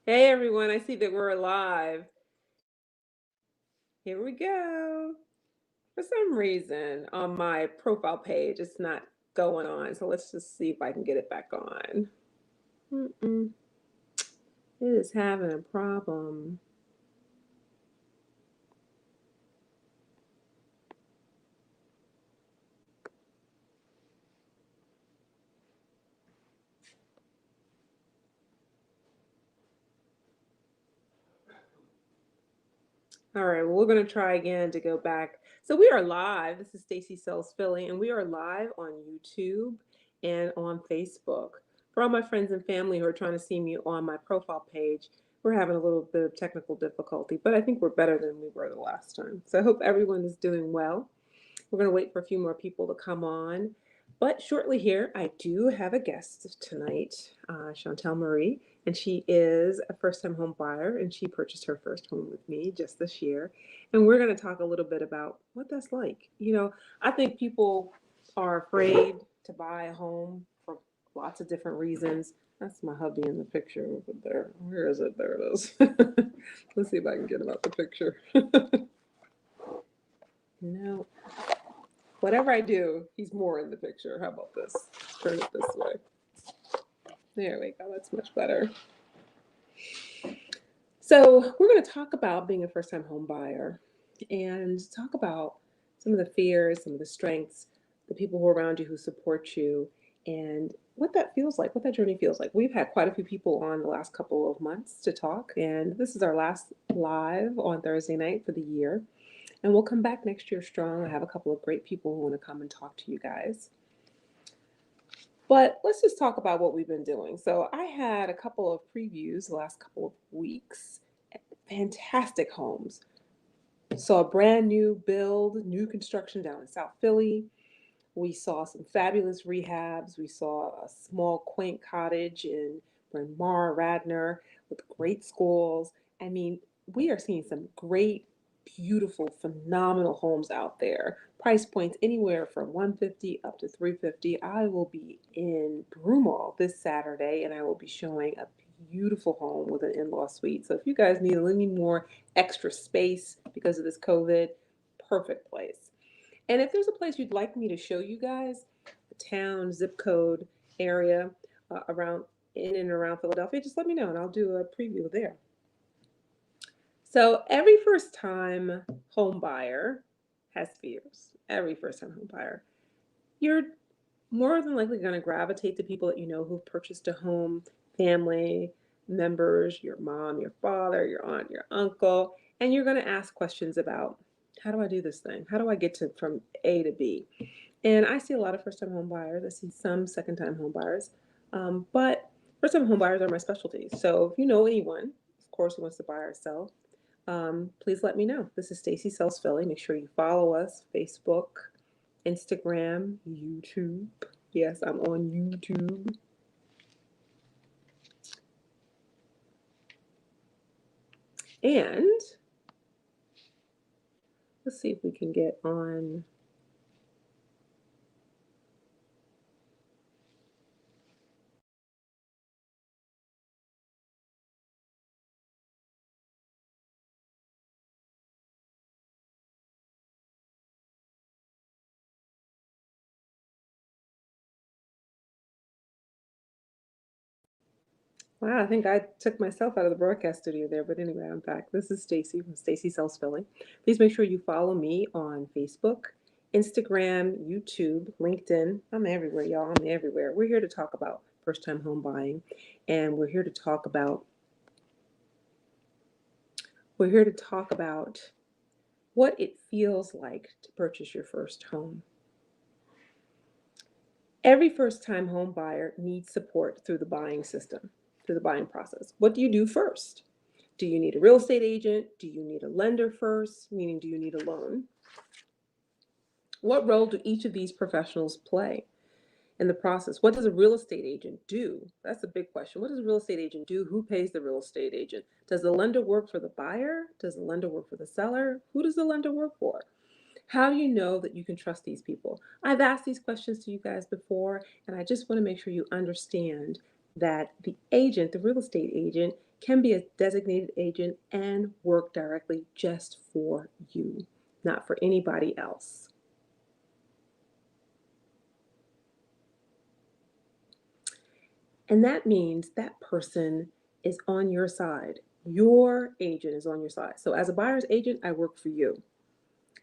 Hey everyone, I see that we're live. Here we go. For some reason on my profile page, it's not going on. So let's just see if I can get it back on. Mm-mm. It is having a problem. All right, well, we're going to try again to go back. So we are live. This is Stacy Sells Philly, and we are live on YouTube and on Facebook. For all my friends and family who are trying to see me on my profile page, we're having a little bit of technical difficulty, but I think we're better than we were the last time. So I hope everyone is doing well. We're going to wait for a few more people to come on. But shortly here, I do have a guest tonight, Chantel Marie, and she is a first-time home buyer, and she purchased her first home with me just this year. And we're going to talk a little bit about what that's like. I think people are afraid to buy a home for lots of different reasons. That's my hubby in the picture over there. Where is it? There it is. Let's see if I can get him out the picture. No. Whatever I do, he's more in the picture. How about this? Turn it this way. There we go. That's much better. So, we're going to talk about being a first time home buyer and talk about some of the fears, some of the strengths, the people who are around you who support you, and what that feels like, what that journey feels like. We've had quite a few people on the last couple of months to talk, and this is our last live on Thursday night for the year. And we'll come back next year strong. I have a couple of great people who want to come and talk to you guys. But let's just talk about what we've been doing. So I had a couple of previews the last couple of weeks. Fantastic homes. Saw a brand new build, new construction down in South Philly. We saw some fabulous rehabs. We saw a small, quaint cottage in Bryn Mawr, Radnor, with great schools. I mean, we are seeing some great, beautiful, phenomenal homes out there. Price points anywhere from 150 up to 350. I will be in Broomall this Saturday, and I will be showing a beautiful home with an in-law suite. So if you guys need any more extra space because of this COVID, perfect place. And if there's a place you'd like me to show you guys, the town, zip code, area around in and around Philadelphia, just let me know and I'll do a preview there. So every first time home buyer has fears. Every first time home buyer. You're more than likely going to gravitate to people that you know who've purchased a home, family members, your mom, your father, your aunt, your uncle, and you're going to ask questions about how do I do this thing? How do I get to from A to B? And I see a lot of first time home buyers. I see some second time home buyers. But first time home buyers are my specialty. So if you know anyone, of course, who wants to buy or sell, please let me know. This is Stacy Sells Philly. Make sure you follow us Facebook, Instagram, YouTube. Yes, I'm on YouTube. And let's see if we can get on. Wow, I think I took myself out of the broadcast studio there, but anyway, I'm back. This is Stacy from Stacy Sells Philly. Please make sure you follow me on Facebook, Instagram, YouTube, LinkedIn. I'm everywhere, y'all. I'm everywhere. We're here to talk about first-time home buying, and we're here to talk about what it feels like to purchase your first home. Every first-time home buyer needs support through the buying system, through the buying process. What do you do first? Do you need a real estate agent? Do you need a lender first? Meaning, do you need a loan? What role do each of these professionals play in the process? What does a real estate agent do? That's a big question. What does a real estate agent do? Who pays the real estate agent? Does the lender work for the buyer? Does the lender work for the seller? Who does the lender work for? How do you know that you can trust these people? I've asked these questions to you guys before, and I just want to make sure you understand that the agent, the real estate agent, can be a designated agent and work directly just for you, not for anybody else. And that means that person is on your side. Your agent is on your side. So as a buyer's agent, I work for you.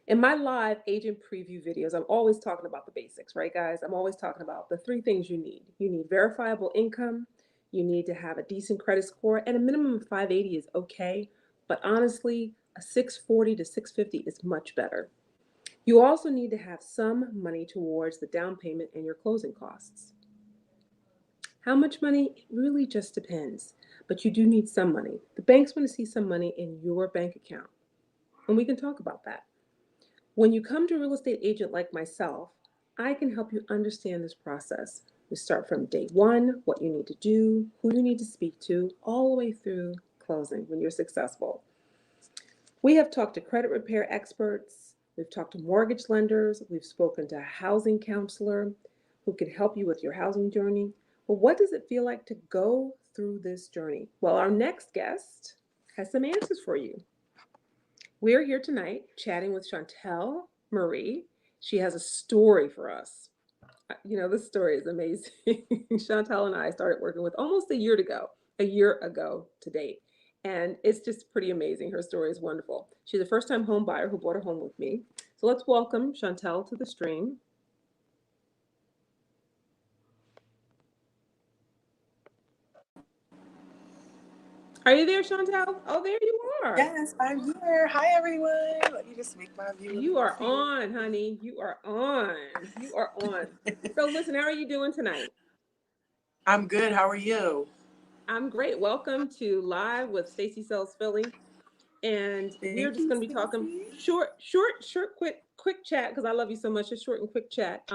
In my live agent preview videos, I'm always talking about the basics, right, guys? I'm always talking about the three things you need. You need verifiable income, you need to have a decent credit score, and a minimum of 580 is okay. But honestly, a 640 to 650 is much better. You also need to have some money towards the down payment and your closing costs. How much money? It really just depends. But you do need some money. The banks want to see some money in your bank account. And we can talk about that. When you come to a real estate agent like myself, I can help you understand this process. We start from day one, what you need to do, who you need to speak to, all the way through closing when you're successful. We have talked to credit repair experts, we've talked to mortgage lenders, we've spoken to a housing counselor who can help you with your housing journey. But what does it feel like to go through this journey? Well, our next guest has some answers for you. We are here tonight chatting with Chantel Marie. She has a story for us. You know, this story is amazing. Chantel and I started working with almost a year ago to date. And it's just pretty amazing. Her story is wonderful. She's a first time home buyer who bought a home with me. So let's welcome Chantel to the stream. Are you there, Chantel? Oh, there you are. Yes, I'm here. Hi, everyone. Let me just make my view a You little are clearer. on, honey. You are on. You are on. So listen, how are you doing tonight? I'm good. How are you? I'm great. Welcome to Live with Stacey Sells Philly. And we're Thank just you, going to be talking Stacey. short, quick chat because I love you so much. Just short and quick chat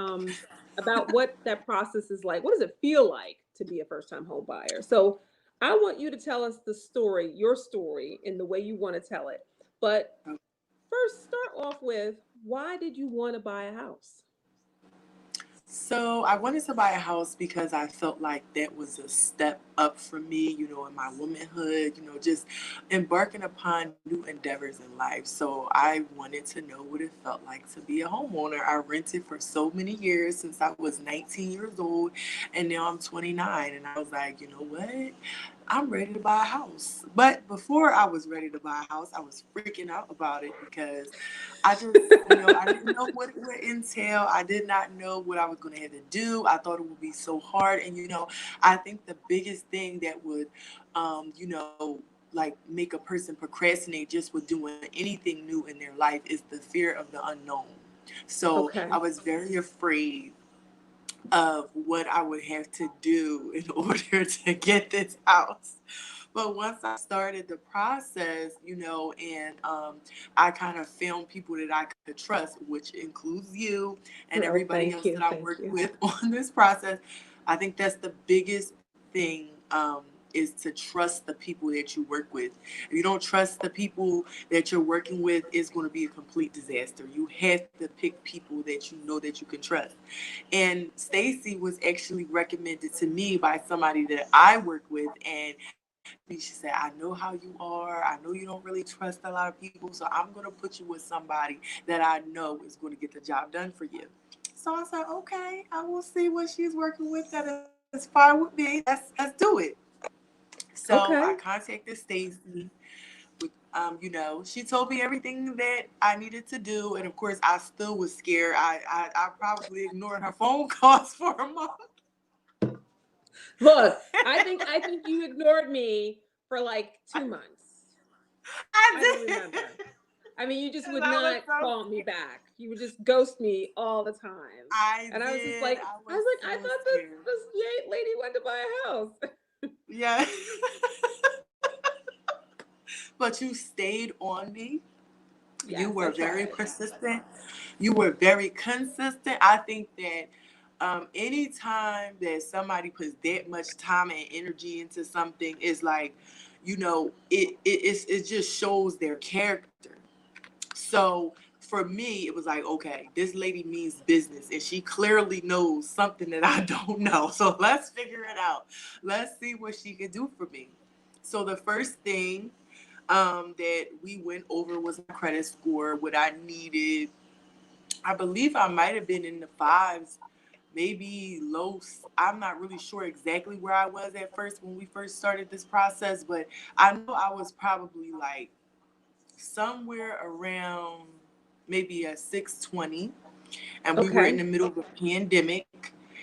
about what that process is like. What does it feel like to be a first time home buyer? So I want you to tell us the story, your story, in the way you want to tell it. But first, start off with why did you want to buy a house? So I wanted to buy a house because I felt like that was a step up for me, in my womanhood, just embarking upon new endeavors in life. So I wanted to know what it felt like to be a homeowner. I rented for so many years since I was 19 years old, and now I'm 29. And I was like, you know what? I'm ready to buy a house. But before I was ready to buy a house, I was freaking out about it because I just, I didn't know what it would entail. I did not know what I was going to have to do. I thought it would be so hard. And, I think the biggest thing that would, like make a person procrastinate just with doing anything new in their life is the fear of the unknown. So Okay. I was very afraid of what I would have to do in order to get this house. But once I started the process, and I kind of found people that I could trust, which includes you and Oh, everybody thank else you. that I Thank worked you. with on this process, I think that's the biggest thing. Is to trust the people that you work with. If you don't trust the people that you're working with, it's going to be a complete disaster. You have to pick people that you know that you can trust. And Stacy was actually recommended to me by somebody that I work with. And she said, I know how you are. I know you don't really trust a lot of people. So I'm going to put you with somebody that I know is going to get the job done for you. So I said, okay, I will see what she's working with. That is fine with me. Let's do it. So I Okay. contacted Stacy. She told me everything that I needed to do, and of course, I still was scared. I probably ignored her phone calls for a month. Look, I think you ignored me for like 2 months. I don't I did. remember. I mean, you just Because would I was not so call me scared. back. You would just ghost me all the time. I And I was just did. like, I I was was like, I so thought this scared. this lady wanted to buy a house. Yeah. But you stayed on me. You Yes, I were very tried. persistent. You were very consistent. I think that anytime that somebody puts that much time and energy into something, is like, it just shows their character. So for me, it was like, okay, this lady means business and she clearly knows something that I don't know. So let's figure it out. Let's see what she could do for me. So the first thing that we went over was my credit score, what I needed. I believe I might have been in the fives, maybe low. I'm not really sure exactly where I was at first when we first started this process, but I know I was probably like somewhere around maybe a 620, and we were in Okay. the middle of a pandemic,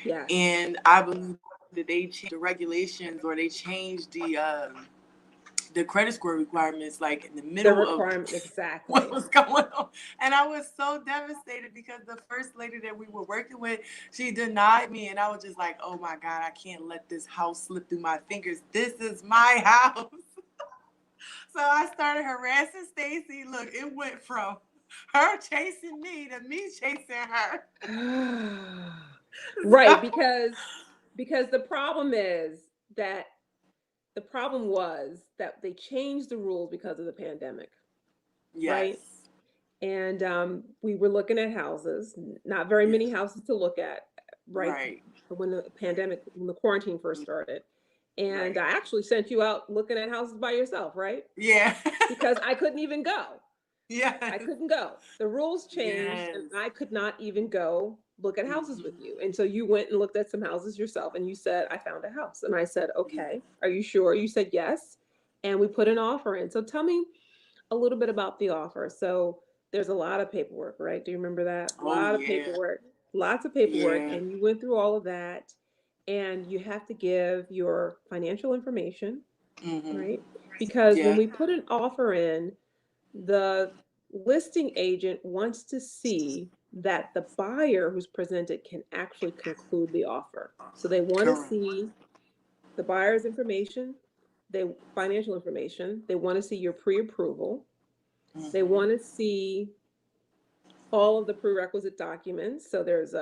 Yes. and I believe that they changed the regulations, or they changed the credit score requirements like in the The middle of requirement, what exactly. was going on. And I was so devastated because the first lady that we were working with, she denied me, and I was just like, oh my God, I can't let this house slip through my fingers. This is my house. So I started harassing Stacy. Look, it went from her chasing me to me chasing her. Right, So, because that the problem was that they changed the rules because of the pandemic, right? yes, And we were looking at houses, not very yes, many houses to look at, right? right, When the quarantine first started. And right. I actually sent you out looking at houses by yourself, right? Yeah. Because I couldn't even go. I Yes, couldn't go. The rules changed and yes. I could not even go look at houses with Hmm. you. And so you went and looked at some houses yourself and you said, I found a house. And I said, okay, are you sure? You said yes. And we put an offer in. So tell me a little bit about the offer. So there's a lot of paperwork, right? Do you remember that? A Oh, lot of yeah, paperwork, lots of paperwork. yeah. And you went through all of that. And you have to give your financial information, Hmm. right? Because when Yeah. we put an offer in, the listing agent wants to see that the buyer who's presented can actually conclude the offer. So they want to Correct. see the buyer's information, they financial information, they want to see your pre-approval, they Hmm. want to see all of the prerequisite documents. So there is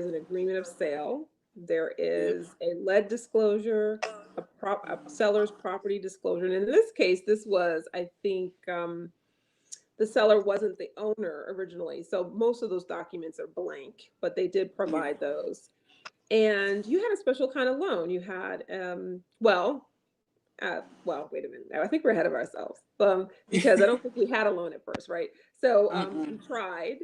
an agreement of sale, there Yep. is a lead disclosure, a seller's property disclosure. And in this case, this was, I think, the seller wasn't the owner originally. So most of those documents are blank, but they did Yeah. provide those. And you had a special kind of loan. You had, well, wait a minute. Now I think we're ahead of ourselves, because I don't think we had a loan at first, right? So we Mm-mm. tried.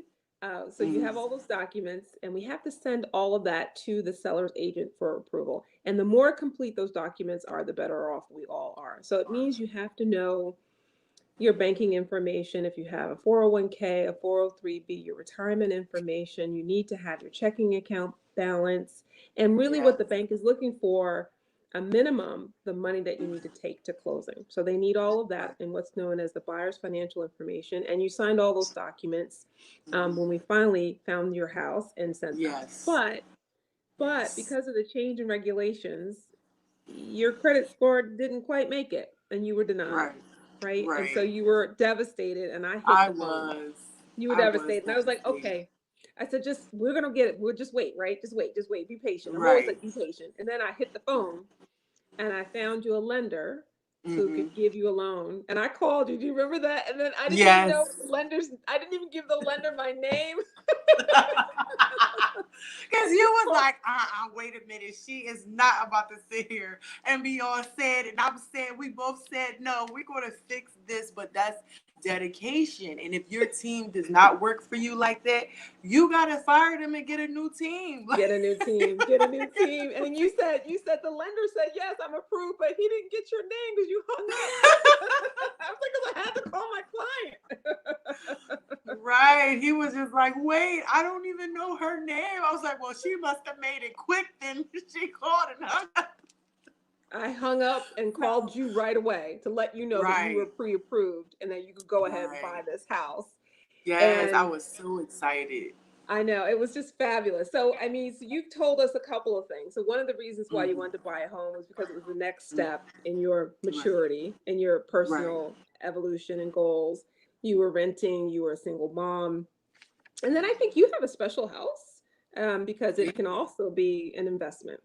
So you have Hmm. all those documents, and we have to send all of that to the seller's agent for approval. And the more complete those documents are, the better off we all are. So it means you have to know your banking information, if you have a 401k, a 403b, your retirement information. You need to have your checking account balance, and really Yes. what the bank is looking for, a minimum, the money that you need to take to closing. So they need all of that in what's known as the buyer's financial information. And you signed all those documents when we finally found your house and sent them. Yes. But Yes. because of the change in regulations, your credit score didn't quite make it and you were denied, Right. right? And so Right. you were devastated and I hit I the phone. was. You were I was devastated. And I was like, devastated. okay. I said, just, we're going to get it. We'll just wait, right? Just wait, be patient. I'm always Right. like, be patient. And then I hit the phone and I found you a lender who Hmm. could give you a loan. And I called you. Do you remember that? And then I didn't even know Yes. the lenders, I didn't even give the lender my name. Because I you just was called. like, wait a minute. She is not about to sit here and be all sad. And I'm saying, we both said, no, we're going to fix this. But that's dedication. And if your team does not work for you like that, you got to fire them and get a new team. Get a new team, get a new team. And then you said the lender said, yes, I'm approved, but he didn't get your name because you hung up. I was like, because I had to call my client. Right. He was just like, wait, I don't even know her name. I was like, well, she must have made it quick then. She called and hung up. I hung up and So, called you right away to let you know that you were right. pre-approved and that you could go ahead and buy Right. this house. Yes, I And was so excited. I know it was just fabulous. So, I mean, so you've told us a couple of things. So, one of the reasons why you Hmm. wanted to buy a home was because it was the next step in your Right. maturity and your Right. personal evolution and goals. You were renting, you were a single mom. And then I think you have a special house, because Yeah. it can also be an investment,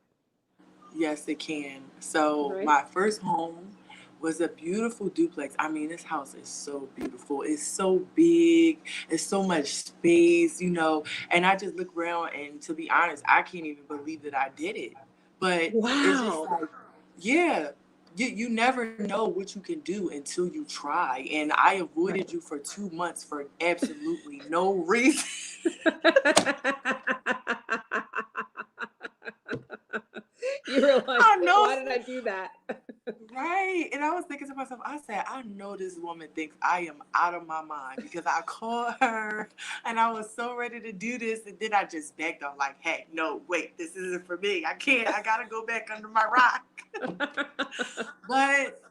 Yes, it can. So right? my first home was a beautiful duplex. I mean, this house is so beautiful. It's so big. It's so much space, And I just look around, and to be honest, I can't even believe that I did it. But it's just Wow. like, yeah, you never know what you can do until you try. And I avoided Right. you for 2 months for absolutely no reason. You were like, I know. why did I do that? Right. And I was thinking to myself, I said, I know this woman thinks I am out of my mind because I called her and I was so ready to do this. And then I just begged off, like, hey, no, wait, this isn't for me. I can't. I got to go back under my rock. But,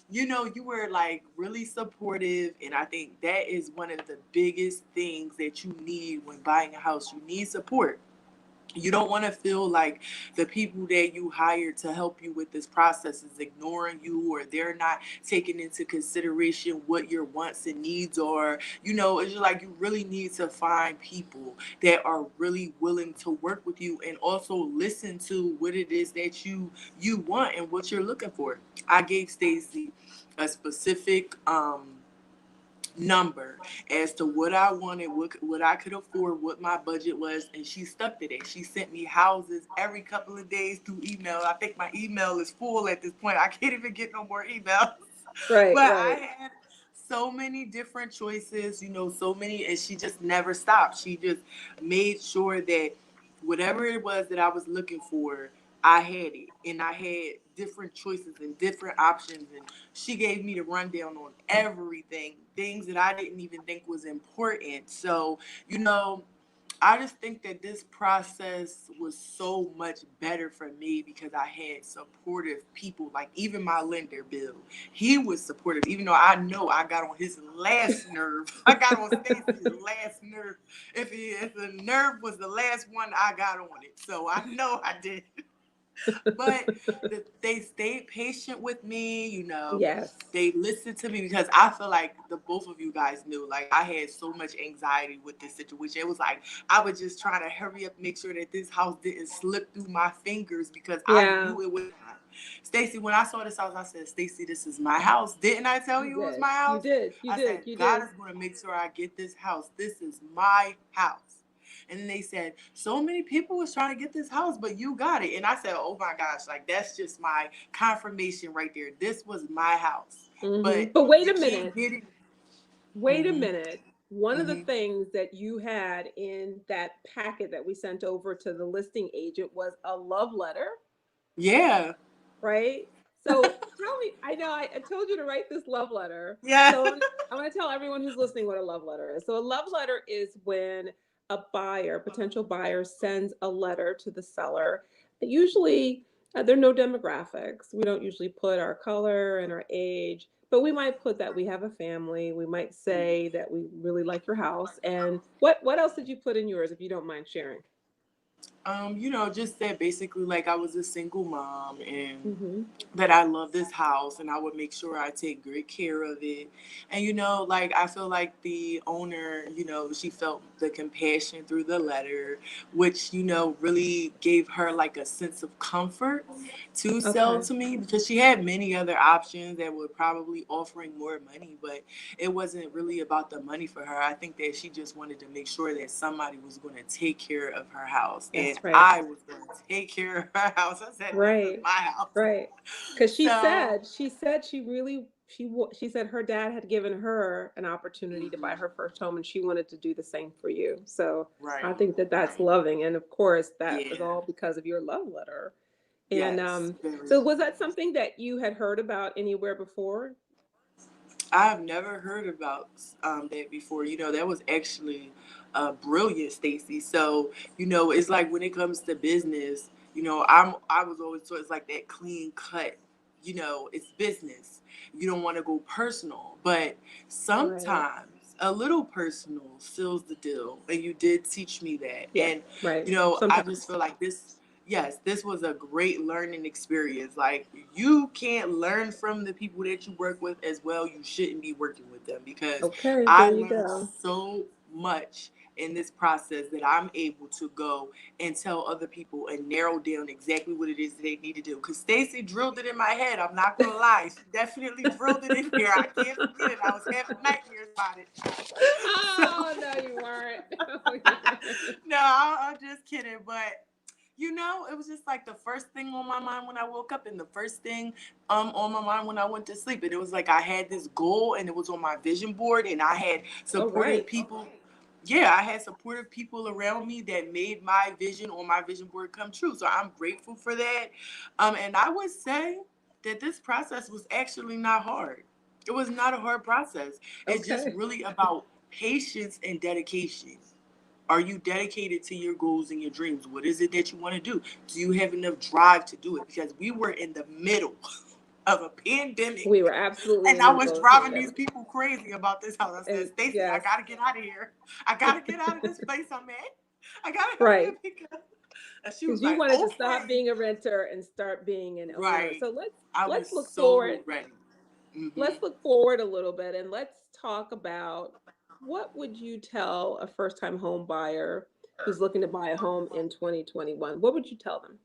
you were like really supportive. And I think that is one of the biggest things that you need when buying a house. You need support. You don't want to feel like the people that you hired to help you with this process is ignoring you, or they're not taking into consideration what your wants and needs are. It's just like you really need to find people that are really willing to work with you and also listen to what it is that you want and what you're looking for. I gave Stacy a specific number as to what I wanted, what I could afford, what my budget was, and she stuck to that. She sent me houses every couple of days through email. I think my email is full at this point. I can't even get no more emails. Right, But right. I had so many different choices, so many, and she just never stopped. She just made sure that whatever it was that I was looking for, I had it. And I had different choices and different options. And she gave me the rundown on everything, things that I didn't even think was important. So, you know, I just think that this process was so much better for me because I had supportive people, like even my lender, Bill. He was supportive, even though I know I got on his last nerve. I got on Stacy's last nerve. If the nerve was the last one, I got on it. So I know I did. But they stayed patient with me, Yes. they listened to me because I feel like the both of you guys knew, like I had so much anxiety with this situation. It was like I was just trying to hurry up, make sure that this house didn't slip through my fingers because I Yeah, knew it was not. Stacy, when I saw this house, I said, Stacy, this is my house. Didn't I tell you you it was did. my You house? did. You I did. said, You God did. is going to make sure I get this house. This is my house. And then they said, so many people was trying to get this house, but you got it. And I said, oh my gosh, like that's just my confirmation right there. This was my house. But But wait you a can't minute. get it. Wait a Mm-hmm. minute. One of the Mm-hmm. things that you had in that packet that we sent over to the listing agent was a love letter, Yeah. right? So tell me, I know I told you to write this love letter. Yeah. So I want to tell everyone who's listening what a love letter is. So a love letter is when a buyer, potential buyer, sends a letter to the seller. Usually, there are no demographics. We don't usually put our color and our age, but we might put that we have a family. We might say that we really like your house. And what else did you put in yours, if you don't mind sharing? Just that basically like I was a single mom and Mm-hmm. that I love this house and I would make sure I take great care of it. And like I feel like the owner, she felt the compassion through the letter, which, really gave her like a sense of comfort to sell Okay. to me because she had many other options that were probably offering more money, but it wasn't really about the money for her. I think that she just wanted to make sure that somebody was going to take care of her house, and That's right. I was going to take care of her house. I said, "This is Right. my house." Right. Because So, she really she said her dad had given her an opportunity to buy mhm, her first home, and she wanted to do the same for you. So I right, think that that's right, loving, and of course that was yeah, all because of your love letter. And yes, very. so was that something that you had heard about anywhere before? I've never heard about that before. That was actually brilliant, Stacy. So, it's like when it comes to business, I was always taught it's like that clean cut. It's business. You don't want to go personal, but Right. sometimes a little personal seals the deal. And you did teach me that. Yeah. And Right. I just Sometimes. feel like this. Yes, this was a great learning experience. Like you can't learn from the people that you work with as well. You shouldn't be working with them because Okay. I There you learned go. so much in this process that I'm able to go and tell other people and narrow down exactly what it is that they need to do. Because Stacy drilled it in my head. I'm not gonna lie, she definitely drilled it in here. I can't forget it. I was having nightmares about it. Oh, no, you weren't. No, you weren't. No, I'm just kidding. But it was just like the first thing on my mind when I woke up, and the first thing on my mind when I went to sleep. And it was like I had this goal, and it was on my vision board, and I had Oh, supportive right. people. Yeah, I had supportive people around me that made my vision on my vision board come true. So I'm grateful for that. And I would say that this process was actually not hard. It was not a hard process. It's just Okay. really about patience and dedication. Are you dedicated to your goals and your dreams? What is it that you want to do? Do you have enough drive to do it? Because we were in the middle of a We pandemic, were absolutely and in the I was middle of driving these pandemic. people crazy about this house. I said, And Stacy, I yes, gotta get out of here. I gotta get out of this place I'm at. I gotta help you right. pick up. And she was Because you like, wanted to stop okay. being a renter and start being an owner. Right. So let's I was let's look so forward. ready. Hmm. Let's look forward a little bit and let's talk about what would you tell a first-time home buyer who's looking to buy a home in 2021? What would you tell them?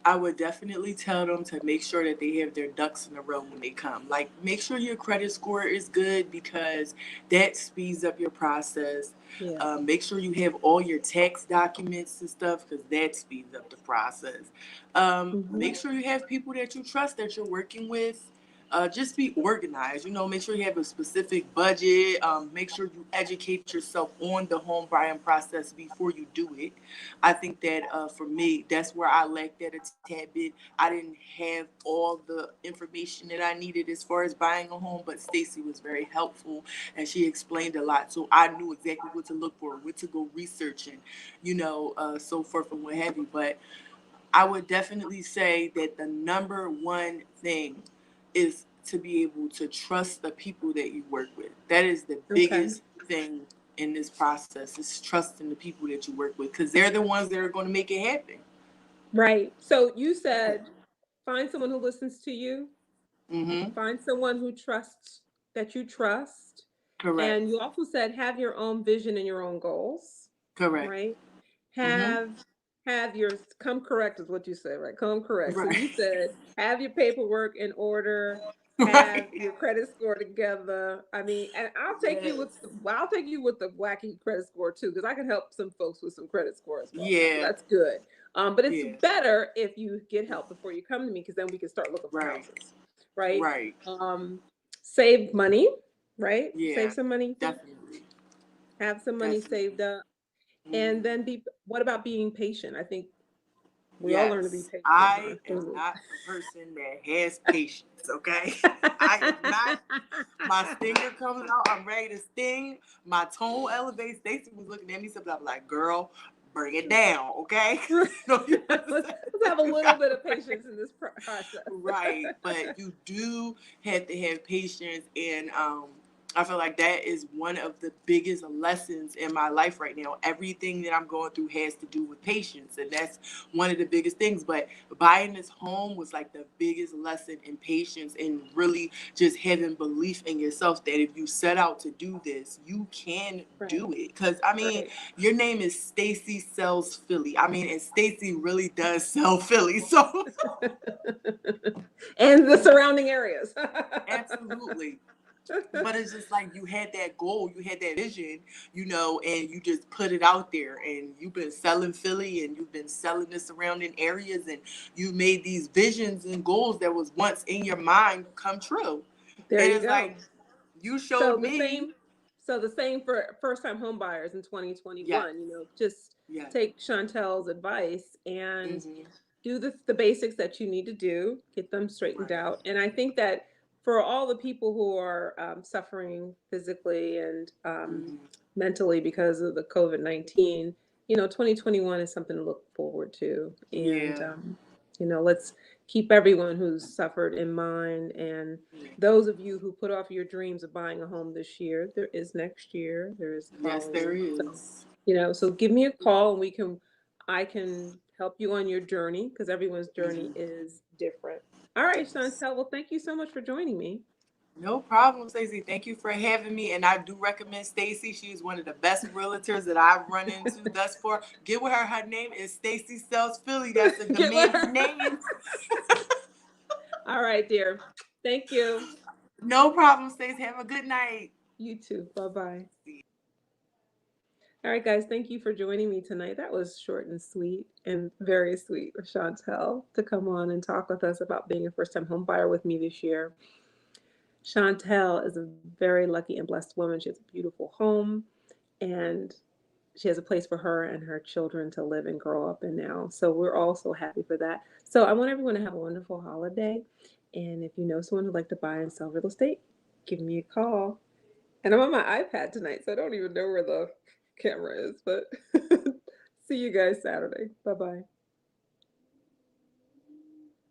I would definitely tell them to make sure that they have their ducks in a row when they come. Like, make sure your credit score is good because that speeds up your process. Yeah. Make sure you have all your tax documents and stuff because that speeds up the process. Hmm. Make sure you have people that you trust that you're working with. Just be organized. Make sure you have a specific budget. Make sure you educate yourself on the home buying process before you do it. I think that for me, that's where I lacked at a tad bit. I didn't have all the information that I needed as far as buying a home, but Stacy was very helpful and she explained a lot. So I knew exactly what to look for, what to go research, and so forth and what have you. But I would definitely say that the number one thing is to be able to trust the people that you work with. That is the Okay. biggest thing in this process, is trusting the people that you work with because they're the ones that are going to make it happen. Right. So you said find someone who listens to you, Mm-hmm. find someone who trusts that you trust, Correct. and you also said have your own vision and your own goals, Correct. right? Mm-hmm. Have have your come correct is what you said, right? Come correct. So you Right. said have your paperwork in order, have Right. your credit score together. I mean, and Yes. I'll take you with the wacky credit score too, because I can help some folks with some credit score as well too. So Yeah. that's good. But it's Yeah. better if you get help before you come to me, because then we can start looking for Right. houses, right? Right. Um, Save money, right? Save Yeah. some money, Definitely. have some money saved Definitely. up, and Mm-hmm. then be. What about being patient? I think we all learn to be Yes, patient, huh? I am not a person that has patience, okay? I am not. My stinger comes out, I'm ready to sting. My tone elevates. Stacy was looking at me, something I'm like, girl, bring it down, okay? No, you Let's have a little bit of patience in this process. right, but you do have to have patience, and I feel like that is one of the biggest lessons in my life right now. Everything that I'm going through has to do with patience, and that's one of the biggest things. But buying this home was like the biggest lesson in patience, and really just having belief in yourself that if you set out to do this, you can Right, do it. Because I mean, right. your name is Stacy Sells Philly. I mean, and Stacy really does sell Philly, so And the surrounding areas. absolutely. But it's just like you had that goal, you had that vision, and you just put it out there, and you've been selling Philly and you've been selling the surrounding areas, and you made these visions and goals that was once in your mind come true. There And you it's go. like you So showed the me. same, so the same for first-time home buyers in Yes, 2021. Just yes. take Chantel's advice and Hmm. do the basics that you need to do, get them straightened Right. out. And I think that for all the people who are suffering physically and Hmm. mentally because of the COVID-19, 2021 is something to look forward to. And, Yeah. let's keep everyone who's suffered in mind. And Yeah. those of you who put off your dreams of buying a home this year, there is next year, there is the Yes, following there year. So, is. so give me a call and I can help you on your journey because everyone's journey Hmm. is different. All right, Chantel. Well, thank you so much for joining me. No problem, Stacey. Thank you for having me. And I do recommend Stacey. She is one of the best realtors that I've run into thus far. Get with her. Her name is Stacey Sells Philly. That's the Get with domain her. name. All right, dear. Thank you. No problem, Stacey. Have a good night. You too. Bye-bye. All right, guys, thank you for joining me tonight. That was short and sweet and very sweet of Chantel to come on and talk with us about being a first-time home buyer with me this year. Chantel is a very lucky and blessed woman. She has a beautiful home and she has a place for her and her children to live and grow up in now. So we're all so happy for that. So I want everyone to have a wonderful holiday. And if you know someone who'd like to buy and sell real estate, give me a call. And I'm on my iPad tonight, so I don't even know where the camera is, but see you guys Saturday. Bye-bye.